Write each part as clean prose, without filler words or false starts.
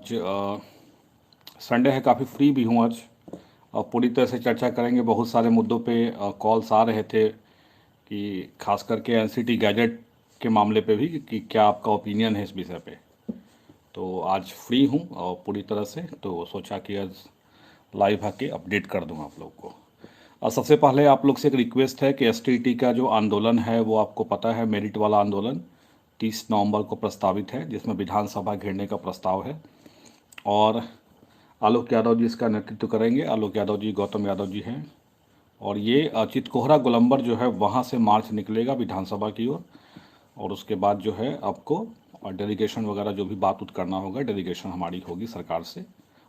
आज संडे है, काफ़ी फ्री भी हूँ आज। पूरी तरह से चर्चा करेंगे। बहुत सारे मुद्दों पे कॉल्स आ रहे थे कि खास करके एनसीटी गैजेट के मामले पे भी कि क्या आपका ओपिनियन है इस विषय पे। तो आज फ्री हूँ और पूरी तरह से तो सोचा कि आज लाइव आके अपडेट कर दूँ आप लोग को। और सबसे पहले आप लोग से एक रिक्वेस्ट है कि एसटीटी का जो आंदोलन है वो आपको पता है, मेरिट वाला आंदोलन 30 नवंबर को प्रस्तावित है, जिसमें विधानसभा घेरने का प्रस्ताव है। और आलोक यादव जी इसका नेतृत्व करेंगे। आलोक यादव जी, गौतम यादव जी हैं। और ये चितकोहरा गोलंबर जो है वहाँ से मार्च निकलेगा विधानसभा की ओर। और उसके बाद जो है आपको डेलीगेशन वगैरह जो भी बात उत करना होगा, डेलीगेशन हमारी होगी सरकार से,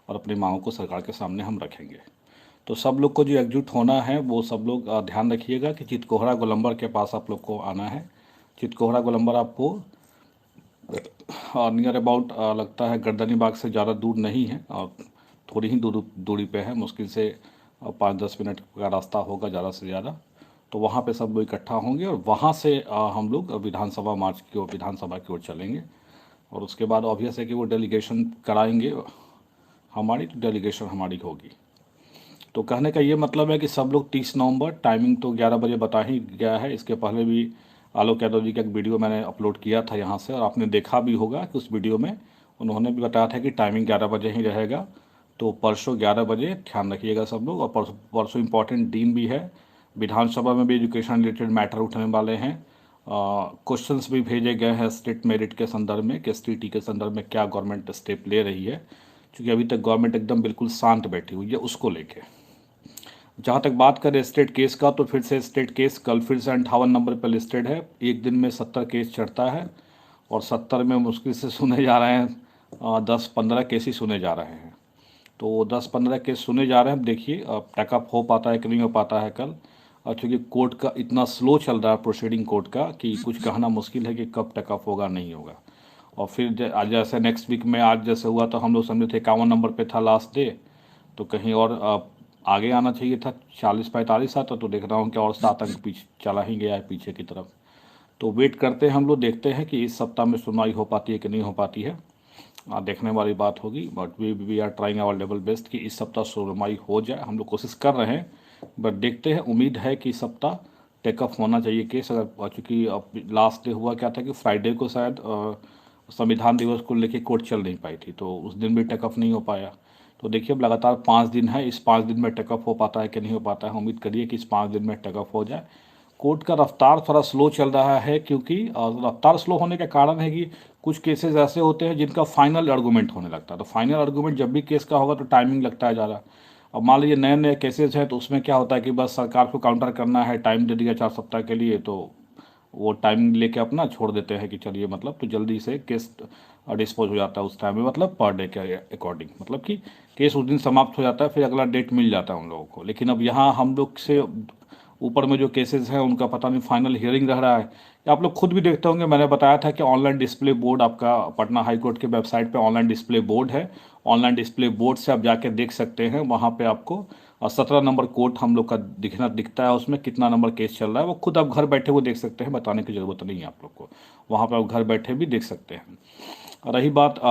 और अपनी मांगों को सरकार के सामने हम रखेंगे। तो सब लोग को जो एकजुट होना है वो सब लोग ध्यान रखिएगा कि चितकोहरा गोलंबर के पास आप लोग को आना है। चितकोहरा गोलंबर आपको नियर अबाउट लगता है गर्दनी बाग से ज़्यादा दूर नहीं है, और थोड़ी ही दूरी पे है। मुश्किल से 5-10 मिनट का रास्ता होगा ज़्यादा से ज़्यादा। तो वहाँ पे सब लोग इकट्ठा होंगे और वहाँ से हम लोग विधानसभा मार्च की ओर, विधानसभा की ओर चलेंगे। और उसके बाद ऑब्वियस है कि वो डेलीगेशन कराएंगे हमारी, तो डेलीगेशन हमारी होगी। तो कहने का ये मतलब है कि सब लोग 30 नवंबर, टाइमिंग तो 11 बजे बता ही गया है। इसके पहले भी आलोक यादव जी का एक वीडियो मैंने अपलोड किया था यहाँ से, और आपने देखा भी होगा कि उस वीडियो में उन्होंने भी बताया था कि टाइमिंग 11 बजे ही रहेगा। तो परसों 11 बजे ध्यान रखिएगा सब लोग। और परसों परसों इम्पॉर्टेंट दिन भी है। विधानसभा में भी एजुकेशन रिलेटेड मैटर उठने वाले हैं। क्वेश्चंस भी भेजे गए हैं स्टेट मेरिट के संदर्भ में कि एसटीटी के संदर्भ में क्या गवर्नमेंट स्टेप ले रही है, क्योंकि अभी तक गवर्नमेंट एकदम बिल्कुल शांत बैठी हुई है उसको लेके। जहाँ तक बात करें स्टेट केस का, तो फिर से स्टेट केस कल फिर से 58 नंबर पर लिस्टेड है। एक दिन में 70 केस चढ़ता है, और 70 में मुश्किल से सुने जा रहे हैं 10-15 केस ही सुने जा रहे हैं। तो 10-15 केस सुने जा रहे हैं। अब देखिए अब टैकअप हो पाता है कि नहीं हो पाता है कल। और चूँकि कोर्ट का इतना स्लो चल रहा है प्रोसीडिंग कोर्ट का, कि कुछ कहना मुश्किल है कि कब टैकअप होगा नहीं होगा। और फिर आज जैसे नेक्स्ट वीक में, आज जैसे हुआ तो हम लोग समझे थे 51 नंबर पे था लास्ट डे, तो कहीं और आगे आना चाहिए था, 40-45 आता। तो देख रहा हूँ कि और 7 अंक पीछे चला ही गया है पीछे की तरफ। तो वेट करते हैं हम लोग, देखते हैं कि इस सप्ताह में सुनवाई हो पाती है कि नहीं हो पाती है। देखने वाली बात होगी। But we are trying our level best कि इस सप्ताह सुनवाई हो जाए। हम लोग कोशिश कर रहे हैं, बट देखते हैं। उम्मीद है कि इस सप्ताह टेकअप होना चाहिए केस। अगर चूँकि अब लास्ट डे हुआ क्या था कि फ्राइडे को शायद संविधान दिवस को लेके कोर्ट चल नहीं पाई थी, तो उस दिन भी टेकअप नहीं हो पाया। तो देखिए अब लगातार 5 दिन है, इस 5 दिन में टेकअप हो पाता है कि नहीं हो पाता है। उम्मीद करिए कि इस 5 दिन में टेकअप हो जाए। कोर्ट का रफ्तार थोड़ा स्लो चल रहा है, क्योंकि रफ्तार स्लो होने का कारण है कि कुछ केसेस ऐसे होते हैं जिनका फाइनल आर्गूमेंट होने लगता है। तो फाइनल आर्गूमेंट जब भी केस का होगा तो टाइमिंग लगता है ज़्यादा। अब मान लीजिए नए नए केसेस हैं, तो उसमें क्या होता है कि बस सरकार को काउंटर करना है, टाइम दे दिया 4 सप्ताह के लिए, तो वो टाइम लेके अपना छोड़ देते हैं कि चलिए, मतलब तो जल्दी से केस डिस्पोज हो जाता है उस टाइम में, मतलब पर डे के अकॉर्डिंग, मतलब कि केस उस दिन समाप्त हो जाता है, फिर अगला डेट मिल जाता है उन लोगों को। लेकिन अब यहाँ हम लोग से ऊपर में जो केसेस हैं उनका पता नहीं फाइनल हियरिंग रह रहा है। आप लोग खुद भी देखते होंगे, मैंने बताया था कि ऑनलाइन डिस्प्ले बोर्ड आपका पटना हाई कोर्ट के वेबसाइट पे ऑनलाइन डिस्प्ले बोर्ड है। ऑनलाइन डिस्प्ले बोर्ड से आप जाके देख सकते हैं। वहाँ पे आपको 17 नंबर कोर्ट हम लोग का दिखता है, उसमें कितना नंबर केस चल रहा है वो खुद आप घर बैठे हुए देख सकते हैं, बताने की ज़रूरत नहीं है आप लोग को। वहाँ पे आप घर बैठे भी देख सकते हैं। रही बात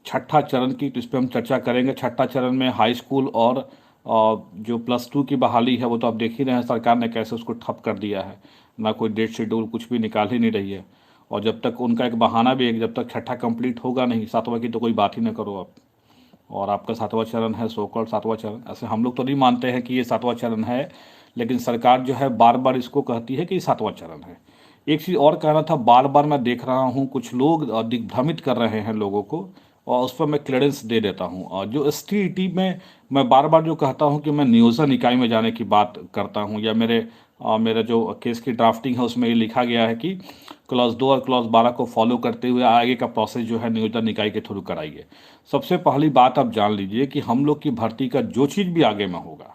छठा चरण की, तो इस पर हम चर्चा करेंगे। छठा चरण में हाई स्कूल और जो +2 की बहाली है, वो तो आप देख ही रहे हैं सरकार ने कैसे उसको ठप कर दिया है। ना कोई डेट शेड्यूल कुछ भी निकाल ही नहीं रही है। और जब तक उनका एक बहाना भी है कि जब तक छठा कंप्लीट होगा नहीं, 7वां की तो कोई बात ही ना करो आप। और आपका 7वां चरण है, सो कॉल्ड 7वां चरण। ऐसे हम लोग तो नहीं मानते हैं कि ये 7वां चरण है, लेकिन सरकार जो है बार बार इसको कहती है कि ये 7वां चरण है। एक चीज़ और कहना था, बार बार मैं देख रहा हूँ कुछ लोग दिग्भ्रमित कर रहे हैं लोगों को, और उस पर मैं क्लेडेंस दे देता हूँ। और जो एसटीईटी में मैं बार बार जो कहता हूँ कि मैं नियोजन इकाई में जाने की बात करता हूँ, या मेरा जो केस की ड्राफ्टिंग है उसमें ये लिखा गया है कि क्लॉज 2 और क्लॉज 12 को फॉलो करते हुए आगे का प्रोसेस जो है नियोजन इकाई के थ्रू कराइए। सबसे पहली बात आप जान लीजिए कि हम लोग की भर्ती का जो चीज़ भी आगे में होगा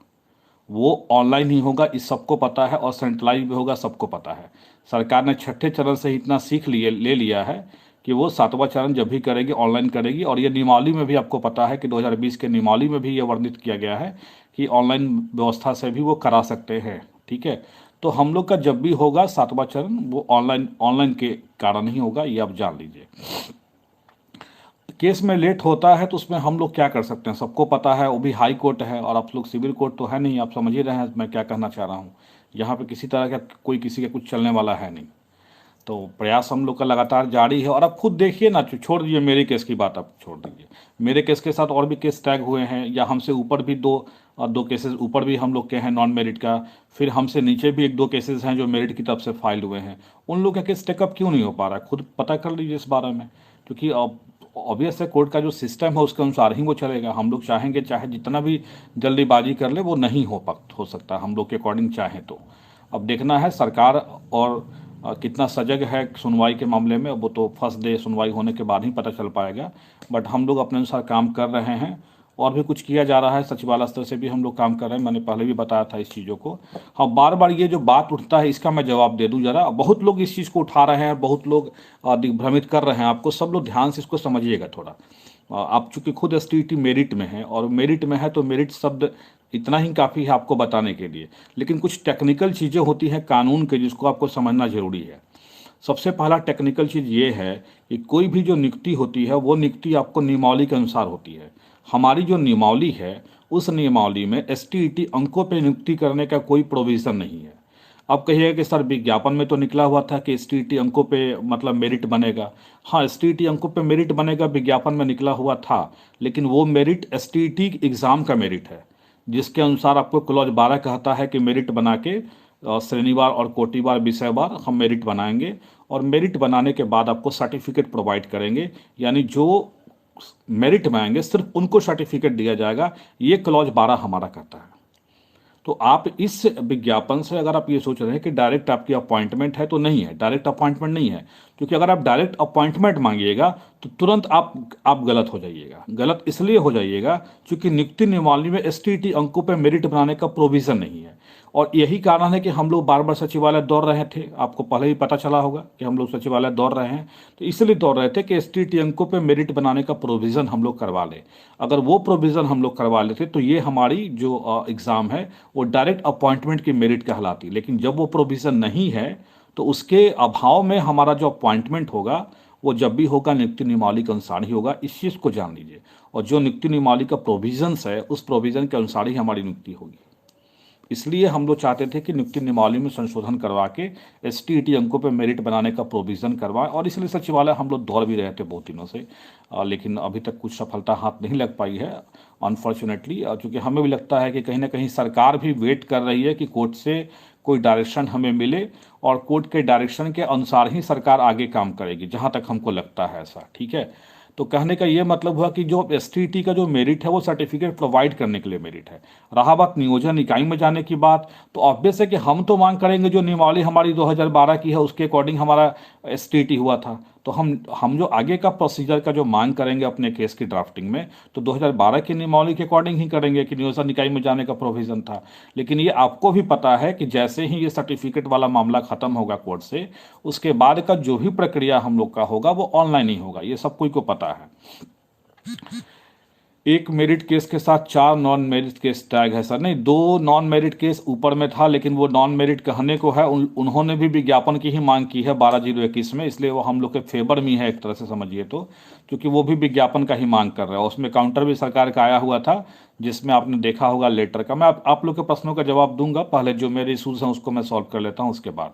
वो ऑनलाइन ही होगा, इस सबको पता है, और सेंट्रलाइज भी होगा, सबको पता है। सरकार ने छठे चरण से ही इतना सीख ले लिया है कि वो 7वां चरण जब भी करेगी ऑनलाइन करेगी। और ये नियमावली में भी आपको पता है कि 2020 के नियमावली में भी ये वर्णित किया गया है कि ऑनलाइन व्यवस्था से भी वो करा सकते हैं। ठीक है, तो हम लोग का जब भी होगा 7वां चरण, वो ऑनलाइन ऑनलाइन के कारण ही होगा, ये आप जान लीजिए। केस में लेट होता है तो उसमें हम लोग क्या कर सकते हैं, सबको पता है, वो भी हाई कोर्ट है और आप लोग सिविल कोर्ट तो है नहीं, आप समझ ही रहे हैं मैं क्या कहना चाह रहा हूँ। यहाँ पे किसी तरह का कोई किसी का कुछ चलने वाला है नहीं। तो प्रयास हम लोग का लगातार जारी है। और आप खुद देखिए ना, छोड़ दीजिए मेरे केस की बात, आप छोड़ दीजिए, मेरे केस के साथ और भी केस टैग हुए हैं, या हमसे ऊपर भी दो केसेस ऊपर भी हम लोग के हैं नॉन मेरिट का, फिर हमसे नीचे भी एक दो केसेस हैं जो मेरिट की तरफ से फाइल हुए हैं। उन लोग का केस टेकअप क्यों नहीं हो पा रहा है, खुद पता कर लीजिए इस बारे में। क्योंकि ऑब्वियस है, कोर्ट का जो सिस्टम है उसके अनुसार ही वो चलेगा। हम लोग चाहेंगे चाहे जितना भी जल्दीबाजी कर ले, वो नहीं हो सकता हम लोग के अकॉर्डिंग चाहें तो। अब देखना है सरकार और कितना सजग है सुनवाई के मामले में, वो तो फर्स्ट डे सुनवाई होने के बाद ही पता चल पाएगा। बट हम लोग अपने अनुसार काम कर रहे हैं, और भी कुछ किया जा रहा है, सचिवालय स्तर से भी हम लोग काम कर रहे हैं, मैंने पहले भी बताया था इस चीज़ों को। हाँ, बार बार ये जो बात उठता है इसका मैं जवाब दे दूं जरा। बहुत लोग इस चीज़ को उठा रहे हैं, बहुत लोग दिग्भ्रमित कर रहे हैं आपको, सब लोग ध्यान से इसको समझिएगा थोड़ा। आप चूंकि खुद एसटीईटी मेरिट में है, और मेरिट में है तो मेरिट शब्द इतना ही काफ़ी है आपको बताने के लिए, लेकिन कुछ टेक्निकल चीज़ें होती हैं कानून के जिसको आपको समझना जरूरी है। सबसे पहला टेक्निकल चीज़ ये है कि कोई भी जो नियुक्ति होती है वो नियुक्ति आपको नियमावली के अनुसार होती है। हमारी जो नियमावली है उस नियमावली में एसटीईटी अंकों पर नियुक्ति करने का कोई प्रोविज़न नहीं है। अब कहिएगा कि सर विज्ञापन में तो निकला हुआ था कि एसटीईटी अंकों पे मतलब मेरिट बनेगा। हाँ, एसटीईटी अंकों पे मेरिट बनेगा, विज्ञापन में निकला हुआ था, लेकिन वो मेरिट एसटीईटी एग्ज़ाम का मेरिट है, जिसके अनुसार आपको क्लॉज 12 कहता है कि मेरिट बना के श्रेणीवार और कोटिवार विषयवार हम मेरिट बनाएंगे, और मेरिट बनाने के बाद आपको सर्टिफिकेट प्रोवाइड करेंगे। यानी जो मेरिट में आएंगे सिर्फ उनको सर्टिफिकेट दिया जाएगा, ये क्लॉज 12 हमारा कहता है। तो आप इस विज्ञापन से अगर आप ये सोच रहे हैं कि डायरेक्ट आपकी अपॉइंटमेंट है, तो नहीं है, डायरेक्ट अपॉइंटमेंट नहीं है। क्योंकि अगर आप डायरेक्ट अपॉइंटमेंट मांगिएगा तो तुरंत आप गलत हो जाइएगा। गलत इसलिए हो जाइएगा क्योंकि नियुक्ति नियमावली में एसटीईटी अंकों पर मेरिट बनाने का प्रोविज़न नहीं है। और यही कारण है कि हम लोग बार बार सचिवालय दौड़ रहे थे, आपको पहले ही पता चला होगा कि हम लोग सचिवालय दौड़ रहे हैं, तो इसलिए दौड़ रहे थे कि एसटीईटी अंकों पे मेरिट बनाने का प्रोविज़न हम लोग करवा लें। अगर वो प्रोविज़न हम लोग करवा लेते तो ये हमारी जो एग्ज़ाम है वो डायरेक्ट अपॉइंटमेंट की मेरिट कहलाती। लेकिन जब वो प्रोविज़न नहीं है तो उसके अभाव में हमारा जो अपॉइंटमेंट होगा वो जब भी होगा नियुक्ति नियमावली के अनुसार ही होगा, इस चीज़ को जान लीजिए। और जो नियुक्ति नियमावली का प्रोविज़न्स है उस प्रोविज़न के अनुसार ही हमारी नियुक्ति होगी। इसलिए हम लोग चाहते थे कि नियुक्ति नियमावली में संशोधन करवा के एसटीईटी अंकों पर मेरिट बनाने का प्रोविज़न करवाएं, और इसलिए सचिवालय हम लोग दौड़ भी रहे थे बहुत दिनों से, लेकिन अभी तक कुछ सफलता हाथ नहीं लग पाई है अनफॉर्चुनेटली। क्योंकि हमें भी लगता है कि कहीं ना कहीं सरकार भी वेट कर रही है कि कोर्ट से कोई डायरेक्शन हमें मिले, और कोर्ट के डायरेक्शन के अनुसार ही सरकार आगे काम करेगी, जहाँ तक हमको लगता है ऐसा। ठीक है, तो कहने का ये मतलब हुआ कि जो एसटीईटी का जो मेरिट है वो सर्टिफिकेट प्रोवाइड करने के लिए मेरिट है। रहा बात नियोजन इकाई में जाने की बात, तो ऑब्वियस है कि हम तो मांग करेंगे जो नियमावली हमारी 2012 की है उसके अकॉर्डिंग हमारा एसटीईटी हुआ था, तो हम जो आगे का प्रोसीजर का जो मांग करेंगे अपने केस की ड्राफ्टिंग में, तो 2012 की नियमावली के अकॉर्डिंग ही करेंगे कि नियोजन इकाई में जाने का प्रोविज़न था। लेकिन ये आपको भी पता है कि जैसे ही ये सर्टिफिकेट वाला मामला खत्म होगा कोर्ट से, उसके बाद का जो भी प्रक्रिया हम लोग का होगा वो ऑनलाइन ही होगा, ये सब कोई को पता है। एक मेरिट केस के साथ 4 नॉन मेरिट केस टैग है सर। नहीं, 2 नॉन मेरिट केस ऊपर में था, लेकिन वो नॉन मेरिट कहने को है, उन्होंने भी विज्ञापन की ही मांग की है 12/021 में, इसलिए वो हम लोग के फेवर में है एक तरह से समझिए तो, क्योंकि वो भी विज्ञापन का ही मांग कर रहा है। उसमें काउंटर भी सरकार का आया हुआ था जिसमें आपने देखा होगा लेटर का। मैं आप लोग के प्रश्नों का जवाब दूंगा, पहले जो मेरे इशूज़ हैं उसको मैं सॉल्व कर लेता हूँ उसके बाद।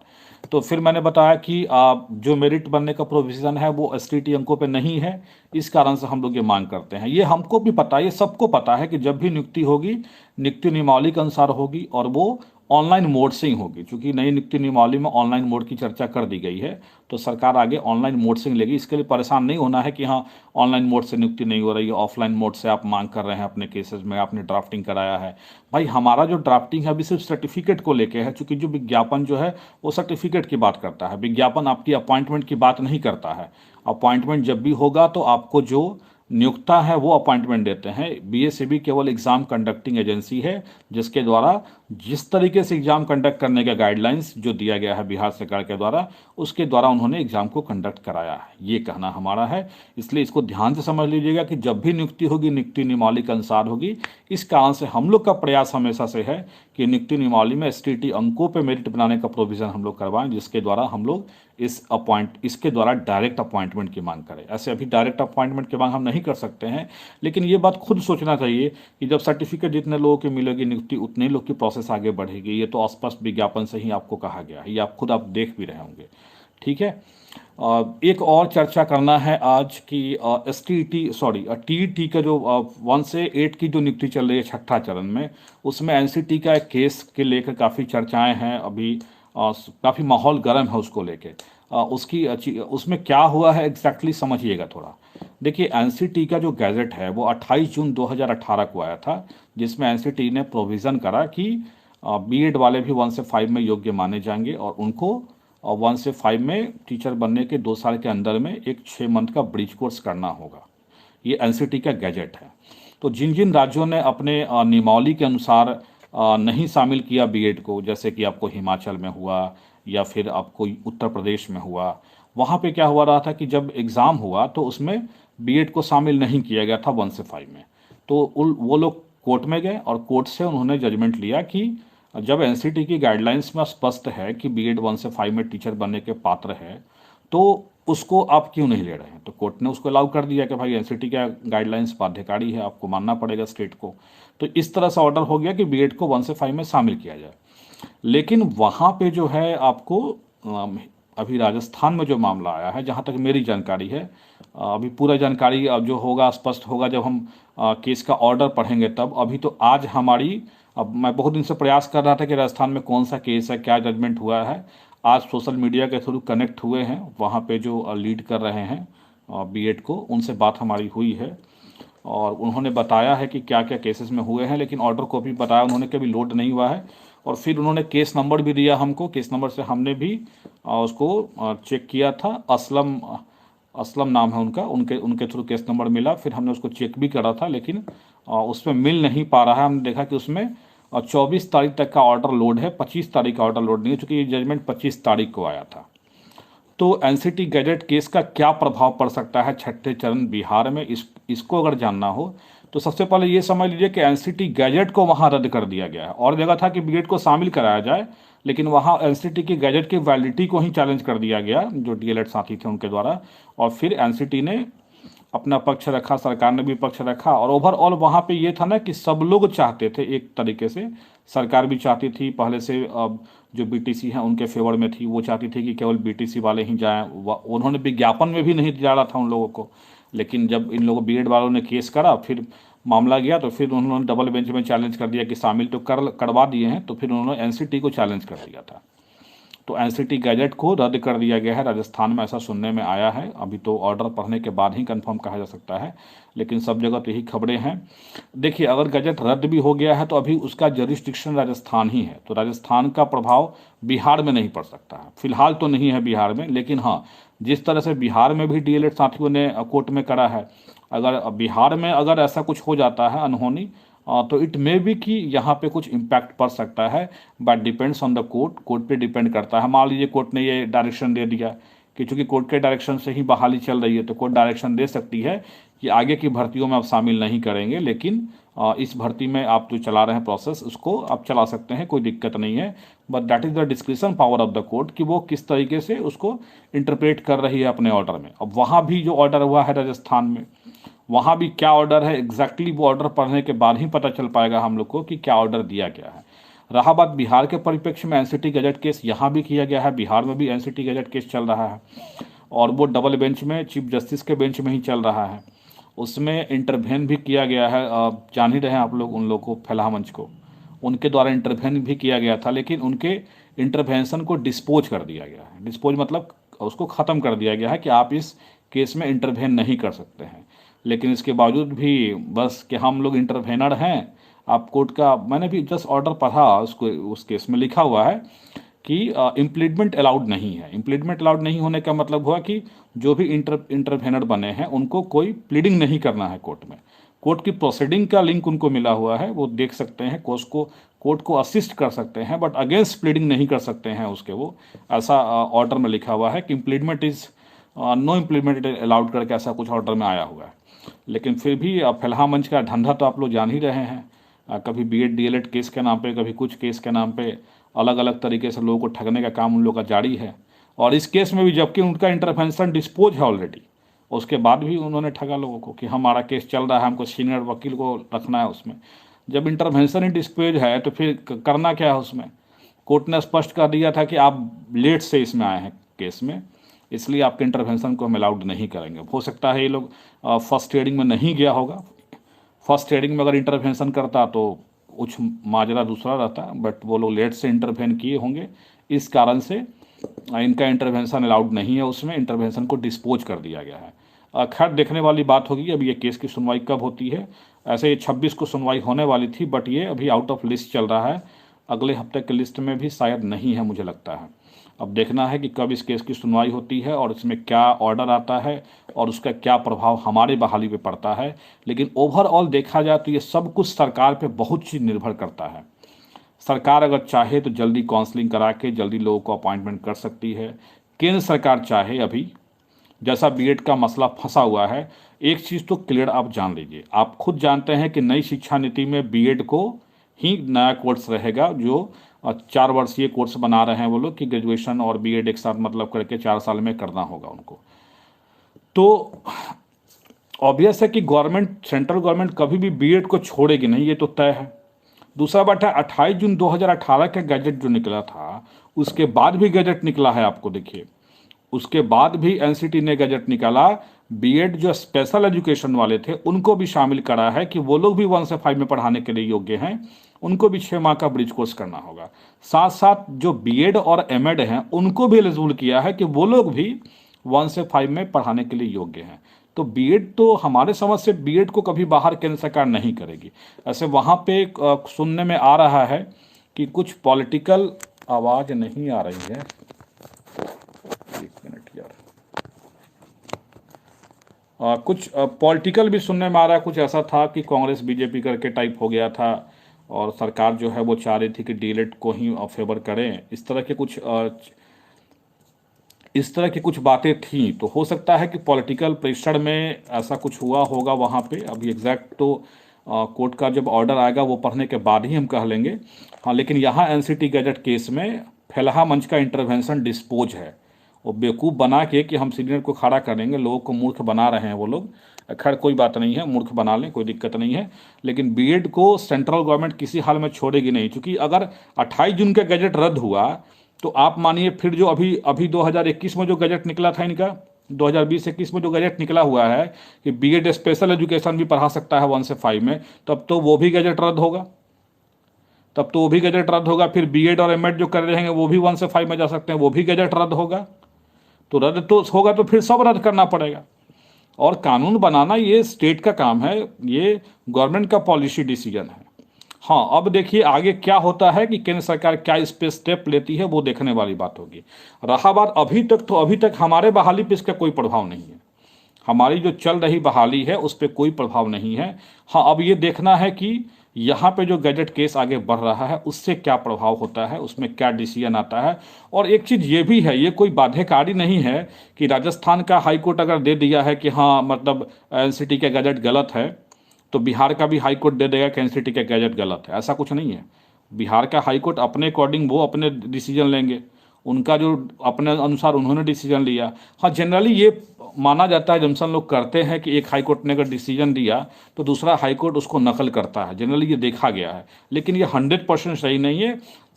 तो फिर मैंने बताया कि जो मेरिट बनने का प्रोविज़न है वो एसटीईटी अंकों पे नहीं है, इस कारण से हम लोग ये मांग करते हैं। ये हमको भी पता है, ये सबको पता है कि जब भी नियुक्ति होगी नियुक्ति नियमावली के अनुसार होगी, और वो ऑनलाइन मोड से ही होगी। क्योंकि नई नियुक्ति नियमावली में ऑनलाइन मोड की चर्चा कर दी गई है, तो सरकार आगे ऑनलाइन मोड से ही लेगी। इसके लिए परेशान नहीं होना है कि हाँ ऑनलाइन मोड से नियुक्ति नहीं हो रही है, ऑफलाइन मोड से आप मांग कर रहे हैं अपने केसेस में, आपने ड्राफ्टिंग कराया है। भाई हमारा जो ड्राफ्टिंग है अभी सिर्फ सर्टिफिकेट को लेके है, क्योंकि जो विज्ञापन जो है वो सर्टिफिकेट की बात करता है, विज्ञापन आपकी अपॉइंटमेंट की बात नहीं करता है। अपॉइंटमेंट जब भी होगा तो आपको जो नियुक्ता है वो अपॉइंटमेंट देते हैं। बीएसईबी केवल एग्ज़ाम कंडक्टिंग एजेंसी है जिसके द्वारा जिस तरीके से एग्ज़ाम कंडक्ट करने का गाइडलाइंस जो दिया गया है बिहार सरकार के द्वारा, उसके द्वारा उन्होंने एग्ज़ाम को कंडक्ट कराया है, ये कहना हमारा है। इसलिए इसको ध्यान से समझ लीजिएगा कि जब भी नियुक्ति होगी, नियुक्ति नियमावली के अनुसार होगी। इस कारण से हम लोग का प्रयास हमेशा से है कि नियुक्ति नियमावली में एसटीटी अंकों पे मेरिट बनाने का प्रोविज़न हम लोग करवाएं, जिसके द्वारा हम लोग इसके द्वारा डायरेक्ट अपॉइंटमेंट की मांग करें। ऐसे अभी डायरेक्ट अपॉइंटमेंट की मांग हम नहीं कर सकते हैं, लेकिन ये बात खुद सोचना चाहिए कि जब सर्टिफिकेट जितने लोगों की मिलेगी नियुक्ति, उतने लोग की प्रोसेस आगे बढ़ेगी। ये तो स्पष्ट विज्ञापन से ही आपको कहा गया है, ये आप खुद देख भी रहे होंगे। ठीक है, एक और चर्चा करना है आज की टीईटी का जो 1 से 8 की जो नियुक्ति चल रही है छठा चरण में, उसमें एनसीटी का एक केस के लेकर काफ़ी चर्चाएं हैं। अभी काफ़ी माहौल गर्म है उसको लेके। उसमें क्या हुआ है एग्जैक्टली समझिएगा थोड़ा। देखिए, एनसीटी का जो गैजेट है वो 28 जून 2018 को आया था, जिसमें एनसीटी ने प्रोविज़न करा कि बीएड वाले भी 1 से 5 में योग्य माने जाएंगे और उनको 1 से 5 में टीचर बनने के 2 साल के अंदर में एक 6 मंथ का ब्रिज कोर्स करना होगा। ये एनसीटी का गैजेट है। तो जिन जिन राज्यों ने अपने नियमावली के अनुसार नहीं शामिल किया बीएड को, जैसे कि आपको हिमाचल में हुआ या फिर आपको उत्तर प्रदेश में हुआ, वहाँ पे क्या हुआ रहा था कि जब एग्ज़ाम हुआ तो उसमें बीएड को शामिल नहीं किया गया था 1 से 5 में। तो वो लोग कोर्ट में गए और कोर्ट से उन्होंने जजमेंट लिया कि जब एनसीटी की गाइडलाइंस में स्पष्ट है कि बीएड 1 से 5 में टीचर बनने के पात्र है, तो उसको आप क्यों नहीं ले रहे हैं। तो कोर्ट ने उसको अलाउ कर दिया कि भाई एनसीटी का गाइडलाइंस बाध्यकारी है, आपको मानना पड़ेगा स्टेट को। तो इस तरह से ऑर्डर हो गया कि बीएड को 1 से 5 में शामिल किया जाए। लेकिन वहाँ पे जो है आपको अभी राजस्थान में जो मामला आया है, जहाँ तक मेरी जानकारी है, अभी पूरा जानकारी अब जो होगा स्पष्ट होगा जब हम केस का ऑर्डर पढ़ेंगे तब। अभी तो आज अब मैं बहुत दिन से प्रयास कर रहा था कि राजस्थान में कौन सा केस है, क्या जजमेंट हुआ है। आज सोशल मीडिया के थ्रू कनेक्ट हुए हैं, वहाँ पे जो लीड कर रहे हैं बीएड को, उनसे बात हमारी हुई है और उन्होंने बताया है कि क्या क्या केसेस में हुए हैं, लेकिन ऑर्डर को भी बताया उन्होंने कि अभी लोड नहीं हुआ है। और फिर उन्होंने केस नंबर भी दिया हमको, केस नंबर से हमने भी उसको चेक किया था। असलम नाम है उनका, उनके थ्रू केस नंबर मिला, फिर हमने उसको चेक भी करा था, लेकिन उसमें मिल नहीं पा रहा है। हमने देखा कि उसमें 24 तारीख तक का ऑर्डर लोड है, 25 तारीख का ऑर्डर लोड नहीं है, चूँकि ये जजमेंट 25 तारीख को आया था। तो एनसीटी गैजेट केस का क्या प्रभाव पड़ सकता है छठे चरण बिहार में, इसको अगर जानना हो तो सबसे पहले ये समझ लीजिए कि एनसीटी गैजेट को वहाँ रद्द कर दिया गया है। और जगह था कि बीएड को शामिल कराया जाए, लेकिन वहाँ एनसीटी की गैजेट की वैलिडिटी को ही चैलेंज कर दिया गया, जो डीएलएड साथी थे उनके द्वारा। और फिर एनसीटी ने अपना पक्ष रखा, सरकार ने भी पक्ष रखा। और ओवरऑल वहाँ पे ये था ना कि सब लोग चाहते थे, एक तरीके से सरकार भी चाहती थी, पहले से जो बीटीसी हैं उनके फेवर में थी, वो चाहती थी कि केवल बीटीसी वाले ही जाएं। उन्होंने विज्ञापन में भी नहीं डाला था उन लोगों को, लेकिन जब इन लोगों बीएड वालों ने केस करा, फिर मामला गया, तो फिर उन्होंने डबल बेंच में चैलेंज कर दिया कि शामिल तो करवा दिए हैं, तो फिर उन्होंने एनसीटी को चैलेंज कर दिया था। तो एनसीटी गैजेट को रद्द कर दिया गया है राजस्थान में, ऐसा सुनने में आया है। अभी तो ऑर्डर पढ़ने के बाद ही कंफर्म कहा जा सकता है, लेकिन सब जगह तो यही खबरें हैं। देखिए, अगर गैजेट रद्द भी हो गया है तो अभी उसका जरिस्डिक्शन राजस्थान ही है, तो राजस्थान का प्रभाव बिहार में नहीं पड़ सकता है। फिलहाल तो नहीं है बिहार में, लेकिन हाँ, जिस तरह से बिहार में भी डीएलएड साथियों ने कोर्ट में करा है, अगर बिहार में अगर ऐसा कुछ हो जाता है अनहोनी, तो इट मे बी कि यहाँ पे कुछ इम्पैक्ट पड़ सकता है, but depends on the court पे डिपेंड करता है। मान लीजिए कोर्ट ने ये डायरेक्शन दे दिया कि चूंकि कोर्ट के डायरेक्शन से ही बहाली चल रही है, तो कोर्ट डायरेक्शन दे सकती है कि आगे की भर्तियों में आप शामिल नहीं करेंगे, लेकिन इस भर्ती में आप जो चला रहे हैं प्रोसेस, उसको आप चला सकते हैं, कोई दिक्कत नहीं है। But that is the description power of the court कि वो किस तरीके से उसको इंटरप्रेट कर रही है अपने ऑर्डर में। अब वहाँ भी जो ऑर्डर हुआ है राजस्थान में, वहाँ भी क्या ऑर्डर है एग्जैक्टली, वो ऑर्डर पढ़ने के बाद ही पता चल पाएगा हम लोग को कि क्या ऑर्डर दिया गया है। रहा बात बिहार के परिप्रेक्ष्य में, एनसीटी गैजेट केस यहाँ भी किया गया है, बिहार में भी एनसीटी गैजेट केस चल रहा है, और वो डबल बेंच में, चीफ जस्टिस के बेंच में ही चल रहा है। उसमें इंटरवेन भी किया गया है, जान ही रहे हैं आप लोग उन लोग को, फैला मंच को, उनके द्वारा इंटरवेन भी किया गया था, लेकिन उनके इंटरवेंशन को डिस्पोज कर दिया गया है। डिस्पोज मतलब उसको ख़त्म कर दिया गया है कि आप इस केस में इंटरवेन नहीं कर सकते हैं। लेकिन इसके बावजूद भी बस कि हम लोग इंटरवेनर हैं, आप कोर्ट का, मैंने भी जस्ट ऑर्डर पढ़ा, उसको उस केस में लिखा हुआ है कि इम्प्लीडमेंट अलाउड नहीं है। इम्प्लीडमेंट अलाउड नहीं होने का मतलब हुआ कि जो भी इंटरवेनर बने हैं उनको कोई प्लीडिंग नहीं करना है कोर्ट में, कोर्ट की प्रोसीडिंग का लिंक उनको मिला हुआ है, वो देख सकते हैं, कोर्ट को असिस्ट कर सकते हैं, बट अगेंस्ट प्लीडिंग नहीं कर सकते हैं उसके। वो ऐसा ऑर्डर में लिखा हुआ है कि implement is know implement allowed करके ऐसा कुछ ऑर्डर में आया हुआ है। लेकिन फिर भी फलाहा मंच का धंधा तो आप लोग जान ही रहे हैं। कभी बीएड डीएलएड केस के नाम पे, कभी कुछ केस के नाम पे अलग अलग तरीके से लोगों को ठगने का काम उन लोगों का जारी है। और इस केस में भी जबकि उनका इंटरवेंशन डिस्पोज है ऑलरेडी, उसके बाद भी उन्होंने ठगा लोगों को कि हमारा केस चल रहा है, हमको सीनियर वकील को रखना है उसमें। जब इंटरवेंशन ही डिस्पोज है तो फिर करना क्या है उसमें। कोर्ट ने स्पष्ट कर दिया था कि आप लेट से इसमें आए हैं केस में, इसलिए आपके इंटरवेंशन को हम अलाउड नहीं करेंगे। हो सकता है ये लोग फर्स्ट हियरिंग में नहीं गया होगा, फर्स्ट हियरिंग में अगर इंटरवेंशन करता तो कुछ माजरा दूसरा रहता, बट वो लोग लेट से इंटरवेन किए होंगे, इस कारण से इनका इंटरवेंशन अलाउड नहीं है उसमें, इंटरवेंशन को डिस्पोज कर दिया गया है। खैर देखने वाली बात होगी अब ये केस की सुनवाई कब होती है। ऐसे 26 को सुनवाई होने वाली थी, बट ये अभी आउट ऑफ लिस्ट चल रहा है, अगले हफ्ते के लिस्ट में भी शायद नहीं है मुझे लगता है। अब देखना है कि कब इस केस की सुनवाई होती है और इसमें क्या ऑर्डर आता है और उसका क्या प्रभाव हमारे बहाली पे पड़ता है। लेकिन ओवरऑल देखा जाए तो ये सब कुछ सरकार पे बहुत चीज़ निर्भर करता है। सरकार अगर चाहे तो जल्दी काउंसलिंग करा के जल्दी लोगों को अपॉइंटमेंट कर सकती है। केंद्र सरकार चाहे, अभी जैसा बीएड का मसला फंसा हुआ है, एक चीज़ तो क्लियर आप जान लीजिए, आप खुद जानते हैं कि नई शिक्षा नीति में बीएड को ही नया कोर्स रहेगा, जो 4 वर्षीय कोर्स बना रहे हैं वो लोग कि ग्रेजुएशन और बीएड एक साथ मतलब करके 4 साल में करना होगा उनको। तो ऑब्वियस है कि गवर्नमेंट, सेंट्रल गवर्नमेंट कभी भी बीएड को छोड़ेगी नहीं, ये तो तय है। दूसरा बात है 28 जून 2018 का गैजेट जो निकला था, उसके बाद भी गैजेट निकला है, आपको देखिए उसके बाद भी एनसीटी ने गैजेट निकाला, बीएड जो स्पेशल एजुकेशन वाले थे उनको भी शामिल करा है कि वो लोग भी 1 से 5 में पढ़ाने के लिए योग्य हैं, उनको भी 6 माह का ब्रिज कोर्स करना होगा। साथ साथ जो बीएड और एमएड हैं उनको भी एलिजिबल किया है कि वो लोग भी 1 से 5 में पढ़ाने के लिए योग्य हैं। तो बीएड तो हमारे समझ से बीएड को कभी बाहर केंद्र सरकार नहीं करेगी। ऐसे वहाँ पे सुनने में आ रहा है कि कुछ पॉलिटिकल, आवाज़ नहीं आ रही है, एक मिनट यार, कुछ पॉलिटिकल भी सुनने में आ रहा है। कुछ ऐसा था कि कांग्रेस बीजेपी करके टाइप हो गया था और सरकार जो है वो चाह रही थी कि डीएलएड को ही फेवर करें, इस तरह की कुछ बातें थी। तो हो सकता है कि पॉलिटिकल प्रेशर में ऐसा कुछ हुआ होगा वहाँ पे। अभी एग्जैक्ट तो कोर्ट का जब ऑर्डर आएगा वो पढ़ने के बाद ही हम कह लेंगे। हाँ, लेकिन यहाँ एनसीटी गैजेट केस में फलाहा मंच का इंटरवेंशन डिस्पोज है। वो बेवकूफ़ बना के कि हम सीनियर को खड़ा करेंगे, लोगों को मूर्ख बना रहे हैं वो लोग। खैर कोई बात नहीं है, मूर्ख बना लें, कोई दिक्कत नहीं है। लेकिन बीएड को सेंट्रल गवर्नमेंट किसी हाल में छोड़ेगी नहीं, क्योंकि अगर 28 जून का गैजेट रद्द हुआ तो आप मानिए फिर जो अभी 2021 में जो गैजेट निकला था इनका, 2020-21 में जो गैजेट निकला हुआ है कि बीएड स्पेशल एजुकेशन भी पढ़ा सकता है 1 से 5 में, तब तो वो भी गैजेट रद्द होगा, फिर बीएड और एमएड जो कर रहे हैं वो भी 1 से 5 में जा सकते हैं, वो भी गैजेट रद्द होगा। तो रद्द तो होगा तो फिर सब रद्द करना पड़ेगा। और कानून बनाना ये स्टेट का काम है, ये गवर्नमेंट का पॉलिसी डिसीजन है। हाँ, अब देखिए आगे क्या होता है कि केंद्र सरकार क्या इस पे स्टेप लेती है, वो देखने वाली बात होगी। रहा बात अभी तक हमारे बहाली पे इसका कोई प्रभाव नहीं है, हमारी जो चल रही बहाली है उस पर कोई प्रभाव नहीं है। हाँ, अब ये देखना है कि यहाँ पे जो गैजेट केस आगे बढ़ रहा है उससे क्या प्रभाव होता है, उसमें क्या डिसीजन आता है। और एक चीज़ ये भी है, ये कोई बाध्यकारी नहीं है कि राजस्थान का हाईकोर्ट अगर दे दिया है कि हाँ मतलब एनसीटी का गैजेट गलत है, तो बिहार का भी हाईकोर्ट दे देगा कि एनसीटी का गैजेट गलत है। ऐसा कुछ नहीं है। बिहार का हाईकोर्ट अपने अकॉर्डिंग वो अपने डिसीजन लेंगे, उनका जो अपने अनुसार उन्होंने डिसीजन लिया। हाँ, जनरली ये माना जाता है, जमसन लोग करते हैं कि एक हाईकोर्ट ने अगर डिसीजन दिया तो दूसरा हाईकोर्ट उसको नकल करता है, जनरली ये देखा गया है। लेकिन ये 100% सही नहीं है,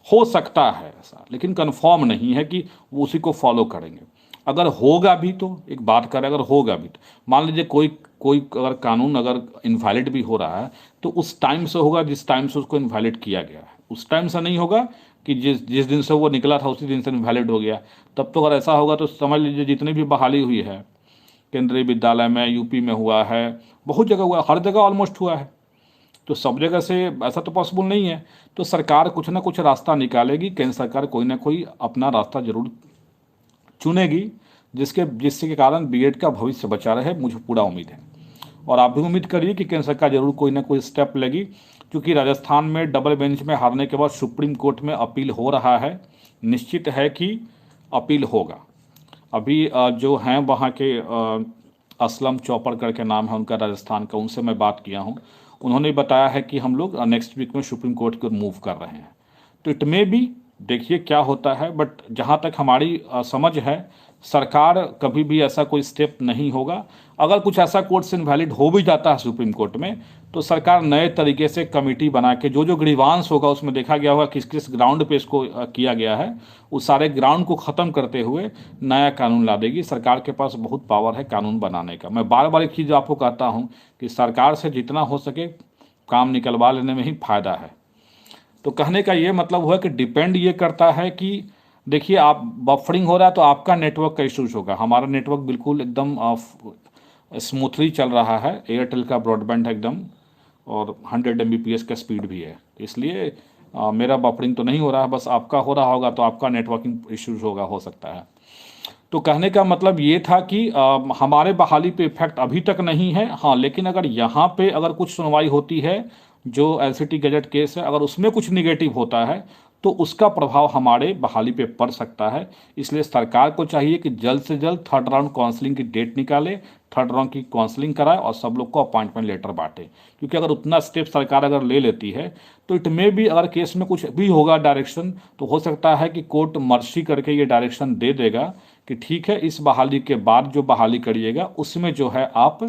हो सकता है ऐसा, लेकिन कन्फर्म नहीं है कि वो उसी को फॉलो करेंगे। अगर होगा भी तो एक बात करें, अगर होगा भी तो मान लीजिए कोई अगर कानून अगर इनवैलिड भी हो रहा है तो उस टाइम से होगा जिस टाइम से उसको इनवैलिड किया गया है, उस टाइम से नहीं होगा कि जिस दिन से वो निकला था उसी दिन से इनवैलिड हो गया। तब तो अगर ऐसा होगा तो समझ लीजिए जितनी भी बहाली हुई है केंद्रीय विद्यालय में, यूपी में हुआ है, बहुत जगह हुआ है, हर जगह ऑलमोस्ट हुआ है, तो सब जगह से ऐसा तो पॉसिबल नहीं है। तो सरकार कुछ ना कुछ रास्ता निकालेगी, केंद्र सरकार कोई ना कोई अपना रास्ता जरूर चुनेगी जिसके कारण बीएड का भविष्य बचा रहे, मुझे पूरा उम्मीद है। और आप भी उम्मीद करिए कि केंद्र सरकार जरूर कोई ना कोई स्टेप लेगी, क्योंकि राजस्थान में डबल बेंच में हारने के बाद सुप्रीम कोर्ट में अपील हो रहा है, निश्चित है कि अपील होगा। अभी जो हैं वहाँ के असलम चौपड़ करके नाम है उनका, राजस्थान का, उनसे मैं बात किया हूँ। उन्होंने बताया है कि हम लोग नेक्स्ट वीक में सुप्रीम कोर्ट की ओर मूव कर रहे हैं। तो इट मे बी, देखिए क्या होता है, बट जहाँ तक हमारी समझ है, सरकार कभी भी ऐसा कोई स्टेप नहीं होगा। अगर कुछ ऐसा कोर्ट से इनवैलिड हो भी जाता है सुप्रीम कोर्ट में, तो सरकार नए तरीके से कमेटी बना के जो जो ग्रीवांस होगा, उसमें देखा गया होगा किस किस ग्राउंड पे इसको किया गया है, उस सारे ग्राउंड को ख़त्म करते हुए नया कानून ला देगी। सरकार के पास बहुत पावर है कानून बनाने का। मैं बार बार एक चीज़ आपको कहता हूँ कि सरकार से जितना हो सके काम निकलवा लेने में ही फायदा है। तो कहने का ये मतलब हुआ कि डिपेंड ये करता है कि देखिए, आप बफरिंग हो रहा है तो आपका नेटवर्क का इशूज होगा। हमारा नेटवर्क बिल्कुल एकदम स्मूथली चल रहा है, एयरटेल का ब्रॉडबैंड है एकदम, और 100 Mbps का स्पीड भी है, इसलिए मेरा बफरिंग तो नहीं हो रहा है। बस आपका हो रहा होगा तो आपका नेटवर्किंग इश्यूज होगा, हो सकता है। तो कहने का मतलब ये था कि हमारे बहाली पे इफेक्ट अभी तक नहीं है, हाँ, लेकिन अगर यहाँ पे अगर कुछ सुनवाई होती है, जो एलसीटी गैजेट केस है, अगर उसमें कुछ निगेटिव होता है तो उसका प्रभाव हमारे बहाली पे पड़ सकता है। इसलिए सरकार को चाहिए कि जल्द से जल्द थर्ड राउंड काउंसलिंग की डेट निकाले, थर्ड राउंड की काउंसलिंग कराए और सब लोग को अपॉइंटमेंट लेटर बांटे। क्योंकि अगर उतना स्टेप सरकार अगर ले लेती है तो इट मे भी, अगर केस में कुछ भी होगा डायरेक्शन, तो हो सकता है कि कोर्ट मर्सी करके ये डायरेक्शन दे देगा कि ठीक है, इस बहाली के बाद जो बहाली करिएगा उसमें जो है आप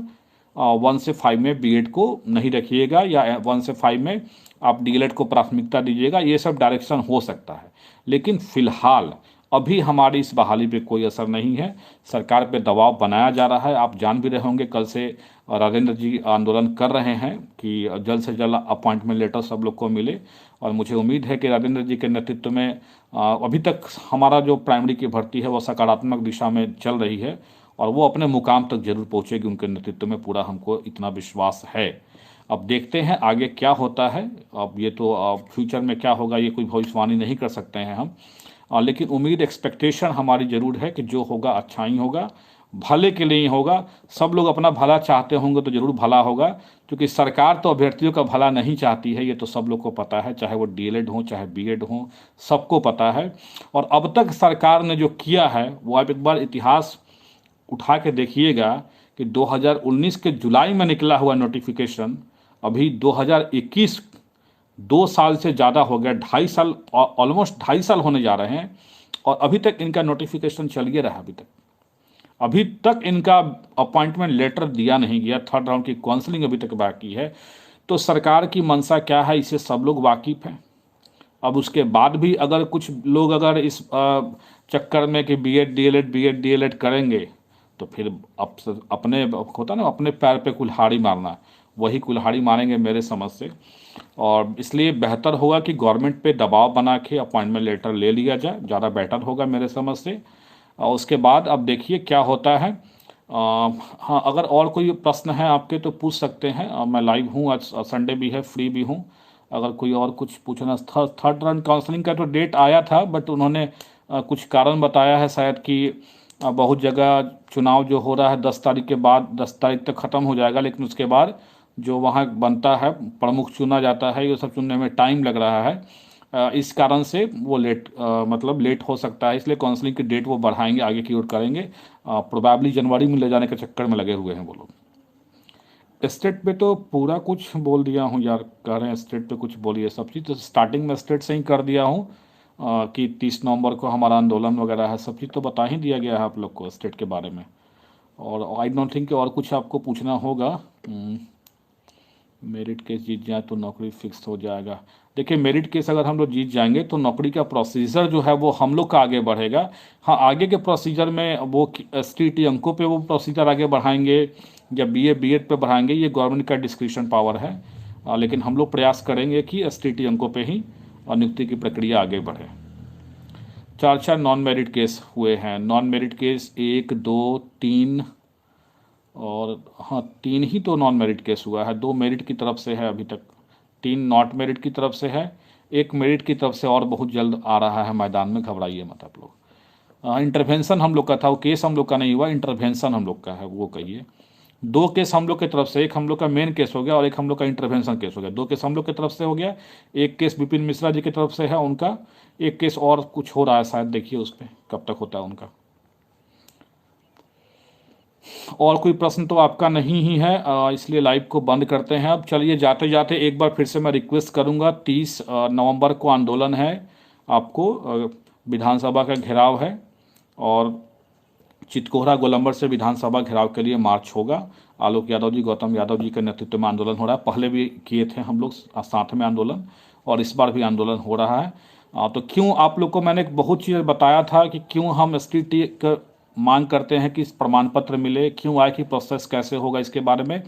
1 से 5 में बीएड को नहीं रखिएगा, या 1 से 5 में आप डीएलएड को प्राथमिकता दीजिएगा। ये सब डायरेक्शन हो सकता है, लेकिन फिलहाल अभी हमारी इस बहाली पे कोई असर नहीं है। सरकार पे दबाव बनाया जा रहा है। आप जान भी रहे होंगे, कल से राजेंद्र जी आंदोलन कर रहे हैं कि जल्द से जल्द अपॉइंटमेंट लेटर सब लोग को मिले, और मुझे उम्मीद है कि राजेंद्र जी के नेतृत्व में अभी तक हमारा जो प्राइमरी की भर्ती है वो सकारात्मक दिशा में चल रही है, और वो अपने मुकाम तक जरूर पहुंचेगी उनके नेतृत्व में, पूरा हमको इतना विश्वास है। अब देखते हैं आगे क्या होता है। अब ये तो फ्यूचर में क्या होगा ये कोई भविष्यवाणी नहीं कर सकते हैं हम, लेकिन उम्मीद, एक्सपेक्टेशन हमारी ज़रूर है कि जो होगा अच्छा ही होगा, भले के लिए ही होगा। सब लोग अपना भला चाहते होंगे तो ज़रूर भला होगा, क्योंकि सरकार तो अभ्यर्थियों का भला नहीं चाहती है, ये तो सब लोग को पता है, चाहे वो डीएलएड हो चाहे बीएड हो, सबको पता है। और अब तक सरकार ने जो किया है वो आप एक बार इतिहास उठा के देखिएगा कि 2019 के जुलाई में निकला हुआ नोटिफिकेशन, अभी 2021, 2 साल से ज़्यादा हो गया, 2.5 साल, ऑलमोस्ट 2.5 साल होने जा रहे हैं, और अभी तक इनका नोटिफिकेशन चल गया रहा। अभी तक इनका अपॉइंटमेंट लेटर दिया नहीं गया, थर्ड राउंड की काउंसलिंग अभी तक बाकी है। तो सरकार की मंशा क्या है, इसे सब लोग वाकिफ़ हैं। अब उसके बाद भी अगर कुछ लोग अगर इस चक्कर में कि बीएड डीएलएड करेंगे, तो फिर अपने होता ना, अपने पैर पे कुल्हाड़ी मारना, वही कुल्हाड़ी मारेंगे मेरे समझ से। और इसलिए बेहतर होगा कि गवर्नमेंट पे दबाव बना के अपॉइंटमेंट लेटर ले लिया जाए, ज़्यादा बेटर होगा मेरे समझ से। और उसके बाद अब देखिए क्या होता है। हाँ, अगर और कोई प्रश्न है आपके तो पूछ सकते हैं, मैं लाइव हूँ, आज संडे भी है, फ्री भी हूँ। अगर कोई और कुछ पूछना, थर्ड राउंड काउंसलिंग का तो डेट आया था, बट उन्होंने कुछ कारण बताया है शायद कि बहुत जगह चुनाव जो हो रहा है 10 तारीख के बाद, 10 तारीख तक ख़त्म हो जाएगा, लेकिन उसके बाद जो वहाँ बनता है, प्रमुख चुना जाता है, ये सब चुनने में टाइम लग रहा है। इस कारण से वो मतलब लेट हो सकता है, इसलिए काउंसलिंग की डेट वो बढ़ाएंगे, आगे की ओर करेंगे। प्रोबेबली जनवरी में ले जाने के चक्कर में लगे हुए हैं वो लोग। स्टेट पे तो पूरा कुछ बोल दिया हूँ यार, कह रहे हैं स्टेट पे कुछ बोलिए सब चीज़, तो स्टार्टिंग में स्टेट से ही कर दिया हूँ कि 30 नवंबर को हमारा आंदोलन वगैरह है, सब चीज़ तो बता ही दिया गया है आप लोग को स्टेट के बारे में। और आई डोंट थिंक और कुछ आपको पूछना होगा। मेरिट केस जीत जाए तो नौकरी फिक्स हो जाएगा। देखिए, मेरिट केस अगर हम लोग जीत जाएंगे तो नौकरी का प्रोसीजर जो है वो हम लोग का आगे बढ़ेगा। हाँ, आगे के प्रोसीजर में वो STT अंकों पे वो प्रोसीजर आगे बढ़ाएंगे या BA BEd पे बढ़ाएंगे, ये गवर्नमेंट का डिस्क्रिप्शन पावर है। लेकिन हम लोग प्रयास करेंगे कि STT अंकों पे ही नियुक्ति की प्रक्रिया आगे बढ़े। 4 नॉन मेरिट केस हुए हैं। नॉन मेरिट केस 1, 2, 3 और हाँ 3 ही तो नॉन मेरिट केस हुआ है। 2 मेरिट की तरफ से है अभी तक, 3 नॉट मेरिट की तरफ से है, 1 मेरिट की तरफ से और बहुत जल्द आ रहा है मैदान में, घबराइए मत आप लोग। इंटरवेंशन हम लोग का था, वो केस हम लोग का नहीं हुआ, इंटरवेंशन हम लोग का है, वो कहिए। 2 केस हम लोग की तरफ से, एक हम लोग का मेन केस हो गया और एक हम लोग का इंटरवेंशन केस हो गया। 2 केस हम लोग की तरफ से हो गया, एक केस विपिन मिश्रा जी की तरफ से है उनका, एक केस और कुछ हो रहा है शायद, देखिए उस पर कब तक होता है उनका। और कोई प्रश्न तो आपका नहीं ही है, इसलिए लाइव को बंद करते हैं। अब चलिए जाते जाते एक बार फिर से मैं रिक्वेस्ट करूंगा, 30 नवंबर को आंदोलन है, आपको विधानसभा का घेराव है और चितकोहरा गोलंबर से विधानसभा घेराव के लिए मार्च होगा। आलोक यादव जी, गौतम यादव जी के नेतृत्व में आंदोलन हो रहा है। पहले भी किए थे हम लोग साथ में आंदोलन, और इस बार भी आंदोलन हो रहा है। तो क्यों आप लोग को मैंने एक बहुत चीज़ बताया था कि क्यों हम STT मांग करते हैं कि इस प्रमाण पत्र मिले, क्यों आए, कि प्रोसेस कैसे होगा, इसके बारे में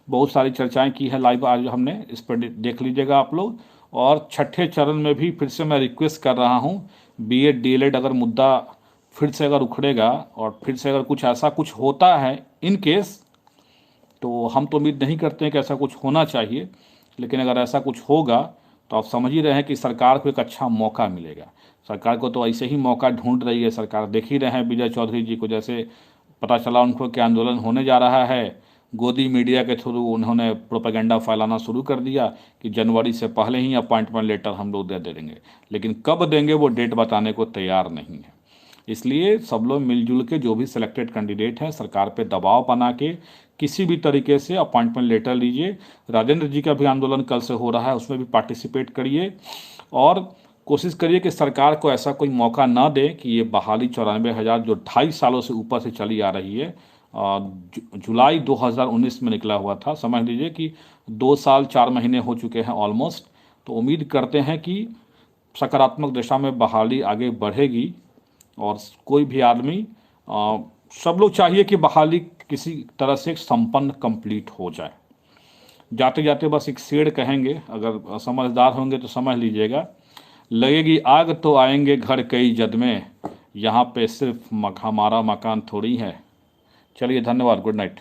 बहुत सारी चर्चाएं की है लाइव आज हमने, इस पर देख लीजिएगा आप लोग। और छठे चरण में भी फिर से मैं रिक्वेस्ट कर रहा हूं, BEd DLEd अगर मुद्दा फिर से अगर उखड़ेगा और फिर से अगर कुछ ऐसा कुछ होता है इन केस, तो हम तो उम्मीद नहीं करते हैं कि ऐसा कुछ होना चाहिए, लेकिन अगर ऐसा कुछ होगा तो आप समझ ही रहे हैं कि सरकार को एक अच्छा मौका मिलेगा। सरकार को तो ऐसे ही मौका ढूंढ रही है सरकार, देख ही रहे हैं विजय चौधरी जी को, जैसे पता चला उनको कि आंदोलन होने जा रहा है, गोदी मीडिया के थ्रू उन्होंने प्रोपेगेंडा फैलाना शुरू कर दिया कि जनवरी से पहले ही अपॉइंटमेंट लेटर हम लोग दे देंगे, लेकिन कब देंगे वो डेट बताने को तैयार नहीं है। इसलिए सब लोग मिलजुल के, जो भी सिलेक्टेड कैंडिडेट हैं, सरकार पे दबाव बना के किसी भी तरीके से अपॉइंटमेंट लेटर लीजिए। राजेंद्र जी का भी आंदोलन कल से हो रहा है, उसमें भी पार्टिसिपेट करिए और कोशिश करिए कि सरकार को ऐसा कोई मौका ना दे कि ये बहाली 94,000 जो 2.5 सालों से ऊपर से चली आ रही है, जुलाई 2019 में निकला हुआ था, समझ लीजिए कि 2 साल 4 महीने हो चुके हैं ऑलमोस्ट। तो उम्मीद करते हैं कि सकारात्मक दिशा में बहाली आगे बढ़ेगी और कोई भी आदमी, सब लोग चाहिए कि बहाली किसी तरह से संपन्न कंप्लीट हो जाए। जाते जाते बस एक शेर कहेंगे, अगर समझदार होंगे तो समझ लीजिएगा, लगेगी आग तो आएंगे घर कई जद में, यहाँ पे सिर्फ हमारा मकान थोड़ी है। चलिए धन्यवाद, गुड नाइट।